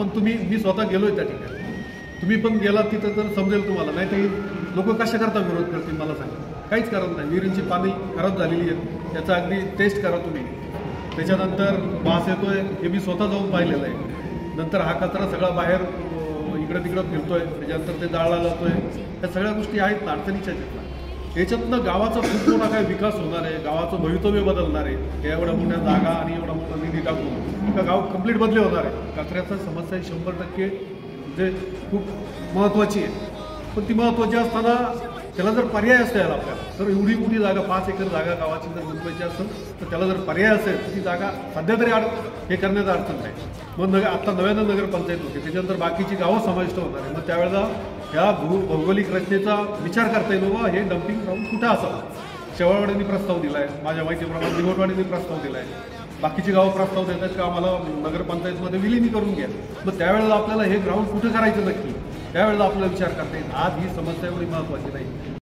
पण मी स्वतः गेलोय त्या ठिकाणी, तुम्ही पण गेलात तिथं तर समजेल तुम्हाला. नाही तर लोक कशा करता विरोध करतील मला सांगा. काहीच कारण नाही. विहिरींची पाणी खराब झालेली आहेत, याचा अगदी टेस्ट करा तुम्ही. त्याच्यानंतर वास येतोय हे मी स्वतः जाऊन पाहिलेलं आहे. नंतर हा कचरा सगळा बाहेर इकडं तिकडं फिरतोय, त्याच्यानंतर ते जाळला जातोय. ह्या सगळ्या गोष्टी आहेत ना अडचणीच्या आहेत. याच्यातनं गावाचा खूप मोठा काय विकास होणार आहे, गावाचं भवितव्य बदलणार आहे. एवढ्या मोठ्या जागा आणि एवढा मोठा निधी टाकून का गाव कंप्लीट बदली होणार आहे. कचऱ्याचा समस्या ही 100% म्हणजे खूप महत्त्वाची आहे. पण ती महत्त्वाची असताना त्याला जर पर्याय असेल आपल्याला, तर एवढी मोठी जागा 5 एकर जागा गावाची जर गुंतवायची असेल तर त्याला जर पर्याय असेल तर ती जागा सध्या तरी हे करण्याचा अडचण नाही. मग आता नव्यानं नगरपंचायत होते, त्याच्यानंतर बाकीची गावं समाविष्ट होणार आहे. मग त्यावेळेला ह्या भौगोलिक रचनेचा विचार करता येईल बाबा हे डम्पिंग ग्राउंड कुठं असावं. शेवाळवाडींनी प्रस्ताव दिला आहे, माझ्या माहितीप्रमाणे निगोटवाडींनी प्रस्ताव दिला आहे, बाकीची गावं प्रस्ताव देत आहेत का आम्हाला नगरपंचायतमध्ये विलीनी करून घ्या. मग त्यावेळेला आपल्याला हे ग्राउंड कुठं करायचं नक्की, त्यावेळेला आपल्याला विचार करता येईल. आज ही समस्या एवढी महत्त्वाची नाही.